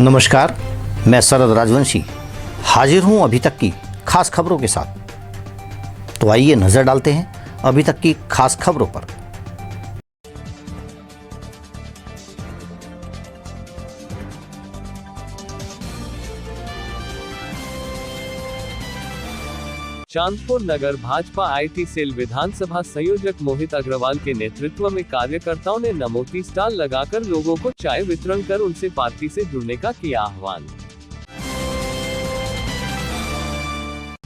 नमस्कार, मैं शरद राजवंशी हाजिर हूं अभी तक की खास खबरों के साथ। तो आइए नजर डालते हैं अभी तक की खास खबरों पर। चांदपुर नगर भाजपा आईटी सेल विधानसभा संयोजक मोहित अग्रवाल के नेतृत्व में कार्यकर्ताओं ने नमोती स्टॉल लगाकर लोगों को चाय वितरण कर उनसे पार्टी से जुड़ने का किया आह्वान।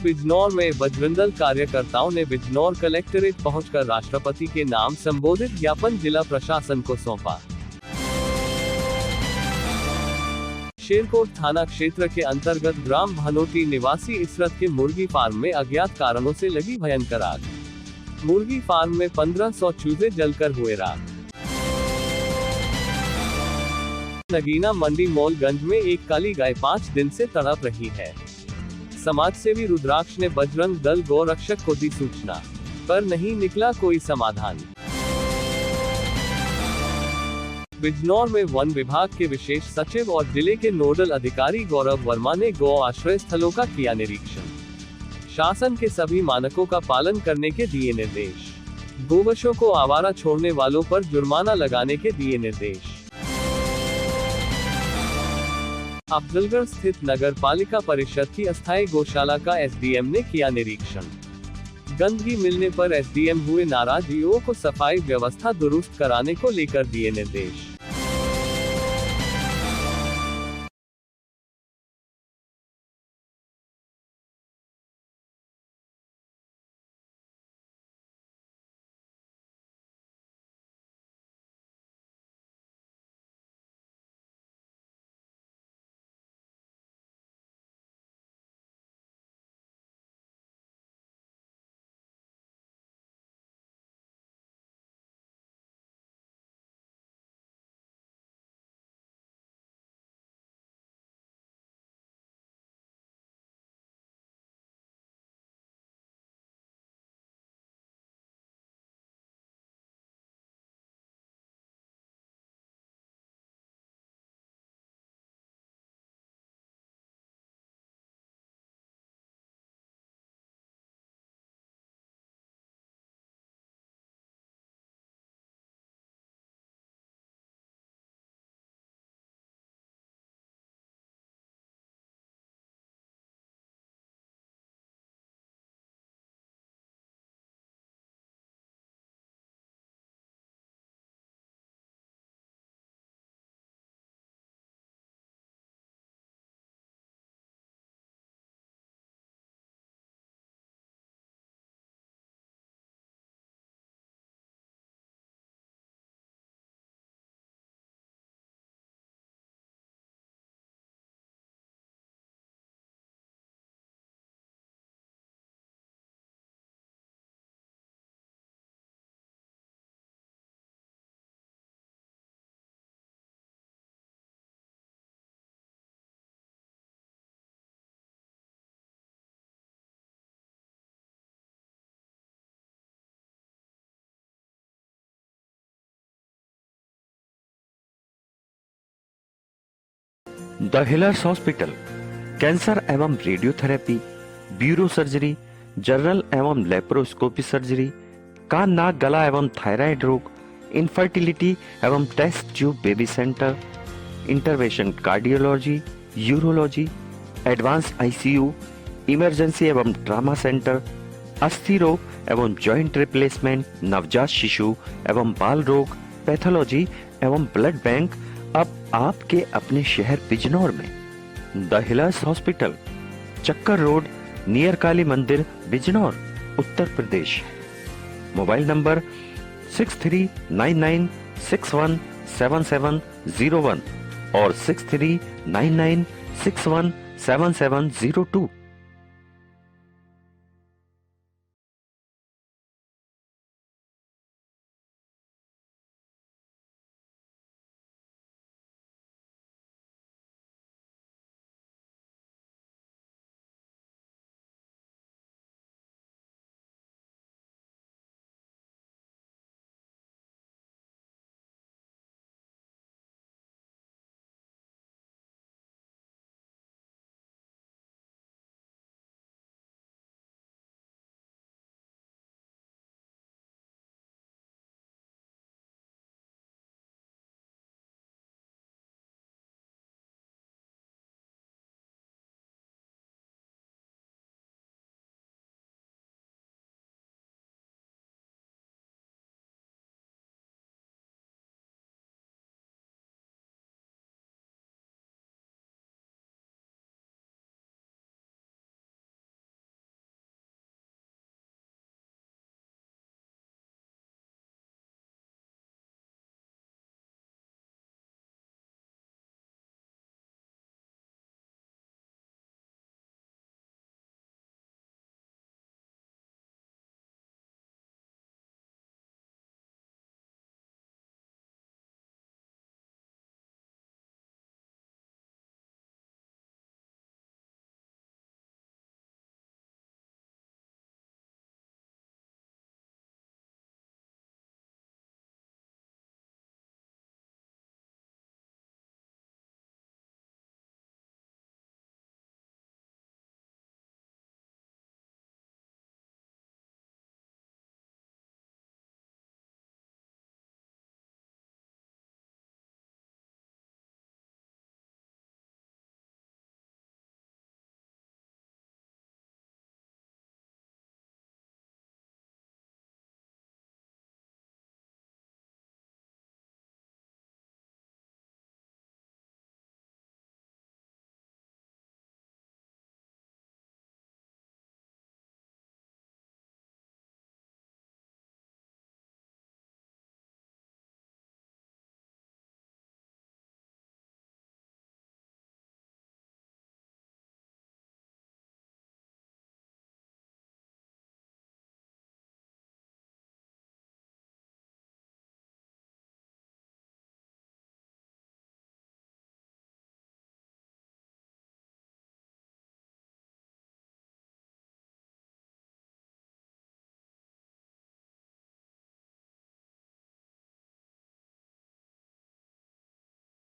बिजनौर में बजरंग कार्यकर्ताओं ने बिजनौर कलेक्ट्रेट पहुंचकर राष्ट्रपति के नाम संबोधित ज्ञापन जिला प्रशासन को सौंपा। शेरकोट थाना क्षेत्र के अंतर्गत ग्राम भनोटी निवासी इसरत के मुर्गी फार्म में अज्ञात कारणों से लगी भयंकर आग। मुर्गी फार्म में 1500 चूजे जलकर हुए राख। नगीना मंडी मौलगंज में एक काली गाय 5 दिन से तड़प रही है। समाजसेवी रुद्राक्ष ने बजरंग दल गौरक्षक को दी सूचना, पर नहीं निकला कोई समाधान। बिजनौर में वन विभाग के विशेष सचिव और जिले के नोडल अधिकारी गौरव वर्मा ने गौ आश्रय स्थलों का किया निरीक्षण। शासन के सभी मानकों का पालन करने के दिए निर्देश। गोवंशों को आवारा छोड़ने वालों पर जुर्माना लगाने के दिए निर्देश। अफजलगढ़ स्थित नगर पालिका परिषद की अस्थायी गौशाला का एसडीएम ने किया निरीक्षण। गंदगी मिलने पर एसडीएम हुए नाराज, ईओ को सफाई व्यवस्था दुरुस्त कराने को लेकर दिए निर्देश। द हिलर्स हॉस्पिटल कैंसर एवं रेडियोथेरेपी, ब्यूरो सर्जरी, जनरल एवं लेप्रोस्कोपी सर्जरी, कान नाक गला एवं थायराइड रोग, इनफर्टिलिटी एवं test tube baby centre, intervention cardiology, urology, advance ICU, emergency एवं ट्रामा सेंटर, अस्थि रोग एवं जॉइंट रिप्लेसमेंट, नवजात शिशु एवं बाल रोग, पैथोलॉजी एवं ब्लड बैंक अब आपके अपने शहर बिजनौर में। द हिलर्स हॉस्पिटल, चक्कर रोड, नियर काली मंदिर, बिजनौर, उत्तर प्रदेश। मोबाइल नंबर 6399617701 और 6399617702।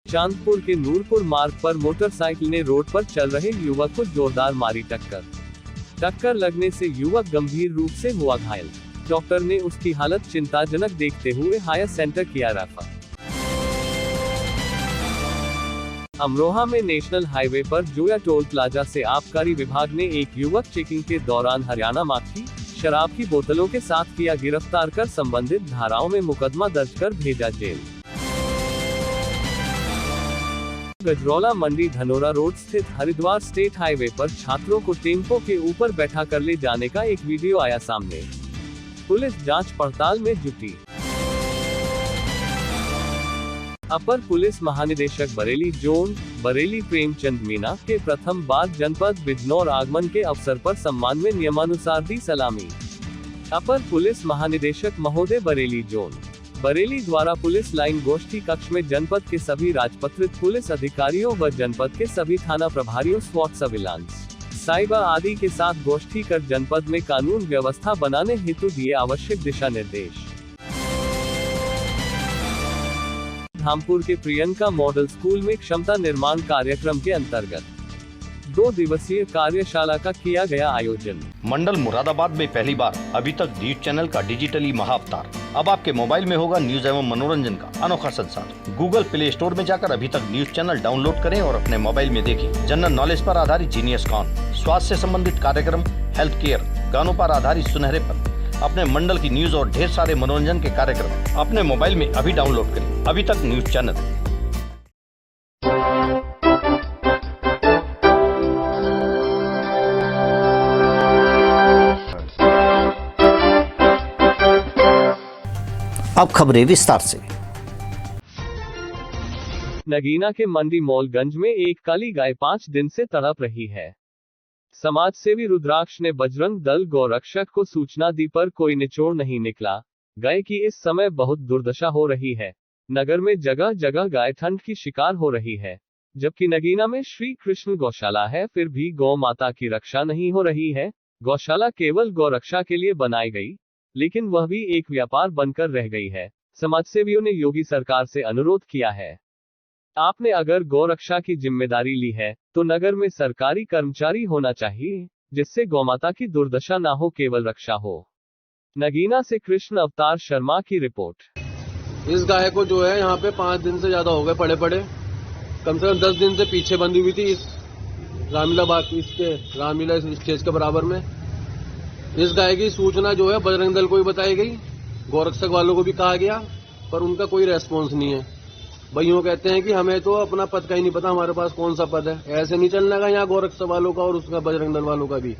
चांदपुर के नूरपुर मार्ग पर मोटरसाइकिल ने रोड पर चल रहे युवक को जोरदार मारी टक्कर लगने से युवक गंभीर रूप से हुआ घायल। डॉक्टर ने उसकी हालत चिंताजनक देखते हुए हायर सेंटर किया रेफर। अमरोहा में नेशनल हाईवे पर जोया टोल प्लाजा से आबकारी विभाग ने एक युवक चेकिंग के दौरान हरियाणा मार्ग की शराब की बोतलों के साथ किया गिरफ्तार कर संबंधित धाराओं में मुकदमा दर्ज कर भेजा जेल। गजरौला मंडी धनोरा रोड स्थित हरिद्वार स्टेट हाईवे पर छात्रों को टेम्पो के ऊपर बैठा कर ले जाने का एक वीडियो आया सामने। पुलिस जांच पड़ताल में जुटी। अपर पुलिस महानिदेशक बरेली जोन बरेली प्रेमचंद मीना के प्रथम बार जनपद बिजनौर आगमन के अवसर पर सम्मान में नियमानुसार दी सलामी। अपर पुलिस महानिदेशक महोदय बरेली जोन बरेली द्वारा पुलिस लाइन गोष्ठी कक्ष में जनपद के सभी राजपत्रित पुलिस अधिकारियों व जनपद के सभी थाना प्रभारियों, स्वॉट सर्विलांस, साइबर आदि के साथ गोष्ठी कर जनपद में कानून व्यवस्था बनाने हेतु दिए आवश्यक दिशा निर्देश। धामपुर के प्रियंका मॉडल स्कूल में क्षमता निर्माण कार्यक्रम के अंतर्गत 2 दिवसीय कार्यशाला का किया गया आयोजन। मंडल मुरादाबाद में पहली बार अभी तक न्यूज चैनल का डिजिटली महाअवतार। अब आपके मोबाइल में होगा न्यूज एवं मनोरंजन का अनोखा संसार। गूगल प्ले स्टोर में जाकर अभी तक न्यूज चैनल डाउनलोड करें और अपने मोबाइल में देखें जनरल नॉलेज पर आधारित जीनियस कॉन, स्वास्थ्य से संबंधित कार्यक्रम, हेल्थ केयर, गानों पर आधारित सुनहरे पल, अपने मंडल की न्यूज और ढेर सारे मनोरंजन के कार्यक्रम अपने मोबाइल में अभी डाउनलोड करें। अभी तक न्यूज चैनल। अब खबरें विस्तार से। नगीना के मंडी मॉलगंज में एक काली गाय 5 दिन से तड़प रही है। समाज सेवी रुद्राक्ष ने बजरंग दल गौरक्षक को सूचना दी पर कोई निचोड़ नहीं निकला। गाय की इस समय बहुत दुर्दशा हो रही है। नगर में जगह जगह गाय ठंड की शिकार हो रही है। जबकि नगीना में श्री कृष्ण गौशाला है, फिर भी गौ माता की रक्षा नहीं हो रही है। गौशाला केवल गौरक्षा के लिए बनाई गई, लेकिन वह भी एक व्यापार बनकर रह गई है। समाजसेवियों ने योगी सरकार से अनुरोध किया है, आपने अगर गौरक्षा की जिम्मेदारी ली है तो नगर में सरकारी कर्मचारी होना चाहिए, जिससे गौमाता की दुर्दशा ना हो, केवल रक्षा हो। नगीना से कृष्ण अवतार शर्मा की रिपोर्ट। इस गाय को जो है यहाँ पे 5 दिन से ज्यादा हो गए पड़े, कम से कम 10 दिन से पीछे बंधी हुई थी इस रामलीला बाग, इसके रामलीला स्टेज के बराबर में। इस गाय की सूचना जो है बजरंग दल को भी बताई गई, गौरक्षक वालों को भी कहा गया, पर उनका कोई रेस्पॉन्स नहीं है। भाइयों कहते हैं कि हमें तो अपना पद का ही नहीं पता, हमारे पास कौन सा पद है। ऐसे नहीं चलने का यहाँ गौरक्षक वालों का और उसका बजरंग दल वालों का भी।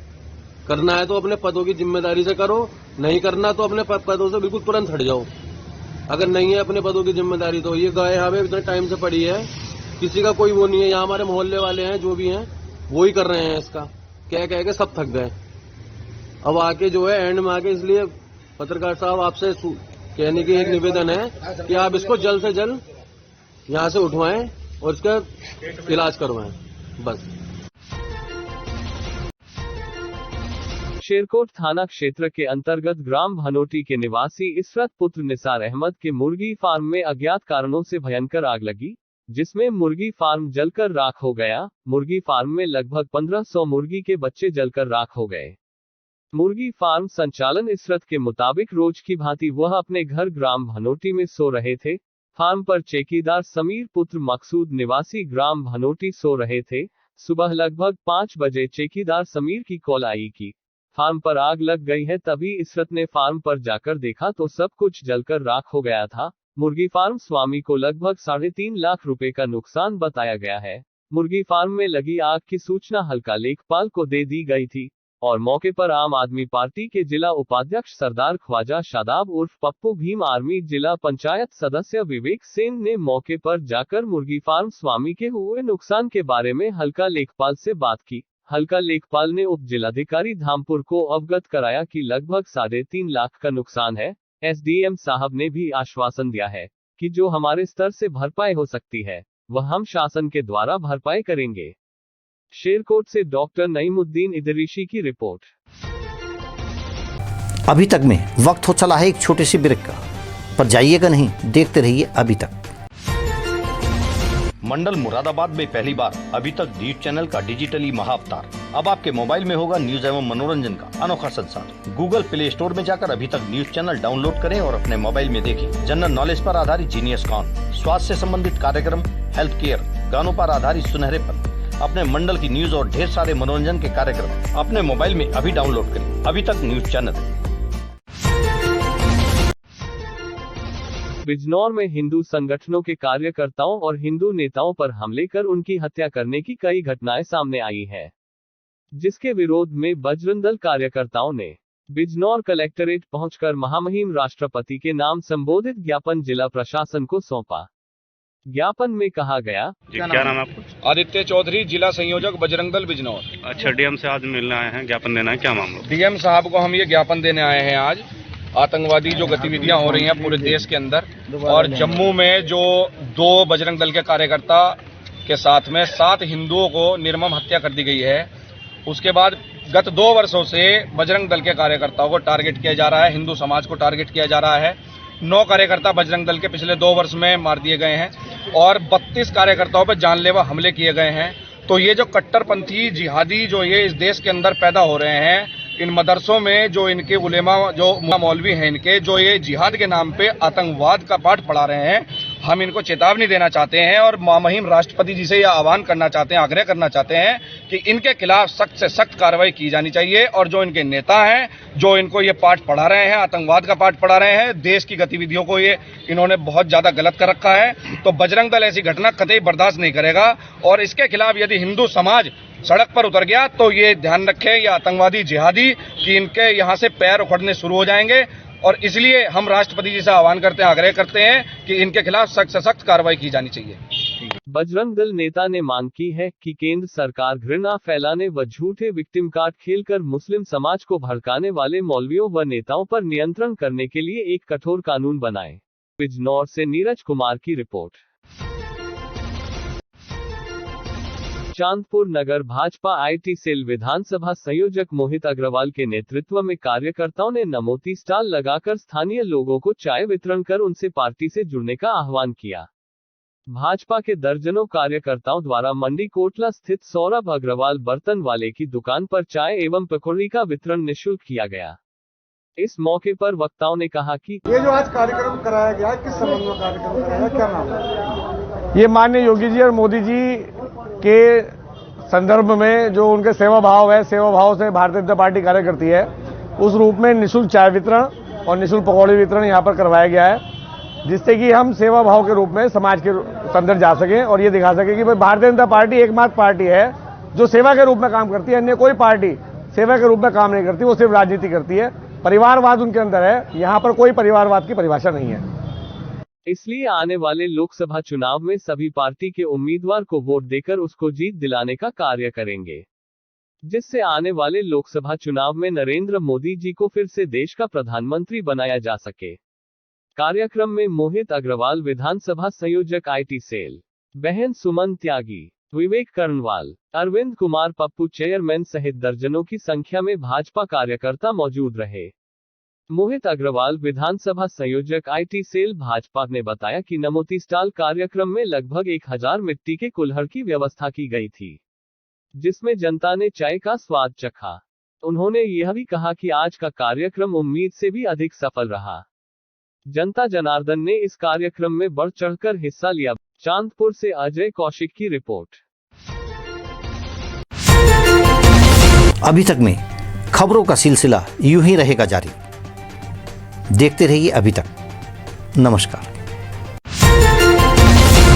करना है तो अपने पदों की जिम्मेदारी से करो, नहीं करना तो अपने पदों से बिल्कुल तुरंत हट जाओ। अगर नहीं है अपने पदों की जिम्मेदारी तो ये गाय यहाँ पे इतने टाइम से पड़ी है, किसी का कोई वो नहीं है। यहाँ हमारे मोहल्ले वाले हैं जो भी हैं वो ही कर रहे हैं, इसका कह के सब थक गए। अब आके जो है एंड में आके, इसलिए पत्रकार साहब आपसे कहने की एक निवेदन है कि आप इसको जल्द से जल्द यहाँ से उठवाएं और इसका इलाज करवाएं, बस। शेरकोट थाना क्षेत्र के अंतर्गत ग्राम भनोटी के निवासी इशरत पुत्र निसार अहमद के मुर्गी फार्म में अज्ञात कारणों से भयंकर आग लगी, जिसमें मुर्गी फार्म जलकर राख हो गया। मुर्गी फार्म में लगभग 1500 मुर्गी के बच्चे जलकर राख हो गए। मुर्गी फार्म संचालन इशरत के मुताबिक रोज की भांति वह अपने घर ग्राम भनोटी में सो रहे थे। फार्म पर चौकीदार समीर पुत्र मकसूद निवासी ग्राम भनोटी सो रहे थे। सुबह लगभग 5 बजे चौकीदार समीर की कॉल आई कि फार्म पर आग लग गई है। तभी इशरत ने फार्म पर जाकर देखा तो सब कुछ जलकर राख हो गया था। मुर्गी फार्म स्वामी को लगभग 3.5 लाख रुपए का नुकसान बताया गया है। मुर्गी फार्म में लगी आग की सूचना हल्का लेखपाल को दे दी गई थी और मौके पर आम आदमी पार्टी के जिला उपाध्यक्ष सरदार ख्वाजा शादाब उर्फ पप्पू भीम, आर्मी जिला पंचायत सदस्य विवेक सेन ने मौके पर जाकर मुर्गी फार्म स्वामी के हुए नुकसान के बारे में हल्का लेखपाल से बात की। हल्का लेखपाल ने उप जिलाधिकारी धामपुर को अवगत कराया कि लगभग 3.5 लाख का नुकसान है। एसडीएम साहब ने भी आश्वासन दिया है कि जो हमारे स्तर से भरपाई हो सकती है वह हम शासन के द्वारा भरपाई करेंगे। शेरकोट से डॉक्टर नईमुद्दीन इदरीशी की रिपोर्ट। अभी तक में वक्त हो चला है एक छोटे से ब्रेक का, पर जाइएगा नहीं, देखते रहिए अभी तक। मंडल मुरादाबाद में पहली बार अभी तक न्यूज चैनल का डिजिटली महाअवतार। अब आपके मोबाइल में होगा न्यूज एवं मनोरंजन का अनोखा संसार। गूगल प्ले स्टोर में जाकर अभी तक न्यूज चैनल डाउनलोड करें और अपने मोबाइल में देखें जनरल नॉलेज पर आधारित जीनियस कॉन, स्वास्थ्य से संबंधित कार्यक्रम, हेल्थ केयर, गानों पर आधारित सुनहरे पल, अपने मंडल की न्यूज और ढेर सारे मनोरंजन के कार्यक्रम अपने मोबाइल में अभी डाउनलोड करें। अभी तक न्यूज चैनल। बिजनौर में हिंदू संगठनों के कार्यकर्ताओं और हिंदू नेताओं पर हमले कर उनकी हत्या करने की कई घटनाएं सामने आई हैं, जिसके विरोध में बजरंग दल कार्यकर्ताओं ने बिजनौर कलेक्ट्रेट पहुंचकर महामहिम राष्ट्रपति के नाम संबोधित ज्ञापन जिला प्रशासन को सौंपा। ज्ञापन में कहा गया, जी क्या नाम है आपको? आदित्य चौधरी, जिला संयोजक बजरंग दल बिजनौर। अच्छा, डीएम से आज मिलने आए हैं, ज्ञापन देना है, क्या मामला? डीएम साहब को हम ये ज्ञापन देने आए हैं आज। आतंकवादी जो गतिविधियां हो रही हैं पूरे देश के अंदर, और जम्मू में जो 2 बजरंग दल के कार्यकर्ता के साथ में 7 हिंदुओं को निर्मम हत्या कर दी गई है। उसके बाद गत 2 वर्षों से बजरंग दल के कार्यकर्ताओं को टारगेट किया जा रहा है, हिंदू समाज को टारगेट किया जा रहा है। 9 कार्यकर्ता बजरंग दल के पिछले 2 वर्ष में मार दिए गए हैं और 32 कार्यकर्ताओं पर जानलेवा हमले किए गए हैं। तो ये जो कट्टरपंथी जिहादी जो ये इस देश के अंदर पैदा हो रहे हैं, इन मदरसों में जो इनके उलेमा जो मौलवी हैं इनके, जो ये जिहाद के नाम पे आतंकवाद का पाठ पढ़ा रहे हैं, हम इनको चेतावनी देना चाहते हैं और महामहिम राष्ट्रपति जी से यह आह्वान करना चाहते हैं, आग्रह करना चाहते हैं कि इनके खिलाफ सख्त से सख्त कार्रवाई की जानी चाहिए। और जो इनके नेता हैं, जो इनको ये पाठ पढ़ा रहे हैं, आतंकवाद का पाठ पढ़ा रहे हैं, देश की गतिविधियों को ये इन्होंने बहुत ज्यादा गलत कर रखा है, तो बजरंग दल ऐसी घटना कतई बर्दाश्त नहीं करेगा। और इसके खिलाफ यदि हिंदू समाज सड़क पर उतर गया तो ये ध्यान रखें, ये आतंकवादी जिहादी कि इनके यहाँ से पैर उखड़ने शुरू हो जाएंगे। और इसलिए हम राष्ट्रपति जी से आह्वान करते हैं, आग्रह करते हैं कि इनके खिलाफ सख्त से सख्त कार्रवाई की जानी चाहिए। बजरंग दल नेता ने मांग की है कि केंद्र सरकार घृणा फैलाने व झूठे विक्टिम कार्ड खेलकर मुस्लिम समाज को भड़काने वाले मौलवियों व नेताओं पर नियंत्रण करने के लिए एक कठोर कानून बनाए। बिजनौर से नीरज कुमार की रिपोर्ट। चांदपुर नगर भाजपा आईटी सेल विधानसभा संयोजक मोहित अग्रवाल के नेतृत्व में कार्यकर्ताओं ने नमोती स्टॉल लगाकर स्थानीय लोगों को चाय वितरण कर उनसे पार्टी से जुड़ने का आह्वान किया। भाजपा के दर्जनों कार्यकर्ताओं द्वारा मंडी कोटला स्थित सौरभ अग्रवाल बर्तन वाले की दुकान पर चाय एवं पकौड़ी का वितरण निःशुल्क किया गया। इस मौके पर वक्ताओं ने कहा कि ये जो आज कार्यक्रम कराया गया, किस संबंध में कार्यक्रम कराया, क्या नाम है? ये माननीय योगी जी और मोदी जी के संदर्भ में जो उनके सेवा भाव है, सेवा भाव से भारतीय जनता पार्टी कार्य करती है, उस रूप में निःशुल्क चाय वितरण और निःशुल्क पकौड़ी वितरण यहाँ पर करवाया गया है, जिससे कि हम सेवा भाव के रूप में समाज के अंदर जा सकें और ये दिखा सकें कि भाई भारतीय जनता पार्टी एकमात्र पार्टी है जो सेवा के रूप में काम करती है। अन्य कोई पार्टी सेवा के रूप में काम नहीं करती, वो सिर्फ राजनीति करती है। परिवारवाद उनके अंदर है, यहाँ पर कोई परिवारवाद की परिभाषा नहीं है। इसलिए आने वाले लोकसभा चुनाव में सभी पार्टी के उम्मीदवार को वोट देकर उसको जीत दिलाने का कार्य करेंगे, जिससे आने वाले लोकसभा चुनाव में नरेंद्र मोदी जी को फिर से देश का प्रधानमंत्री बनाया जा सके। कार्यक्रम में मोहित अग्रवाल विधानसभा संयोजक आईटी सेल, बहन सुमन त्यागी, विवेक कर्णवाल, अरविंद कुमार पप्पू चेयरमैन सहित दर्जनों की संख्या में भाजपा कार्यकर्ता मौजूद रहे। मोहित अग्रवाल विधानसभा संयोजक आईटी सेल भाजपा ने बताया कि नमोती स्टॉल कार्यक्रम में लगभग 1000 मिट्टी के कुल्हड़ की व्यवस्था की गई थी, जिसमें जनता ने चाय का स्वाद चखा। उन्होंने यह भी कहा कि आज का कार्यक्रम उम्मीद से भी अधिक सफल रहा। जनता जनार्दन ने इस कार्यक्रम में बढ़ चढ़कर हिस्सा लिया। चांदपुर से अजय कौशिक की रिपोर्ट। अभी तक में खबरों का सिलसिला यूं ही रहेगा जारी। देखते रहिए अभी तक। नमस्कार।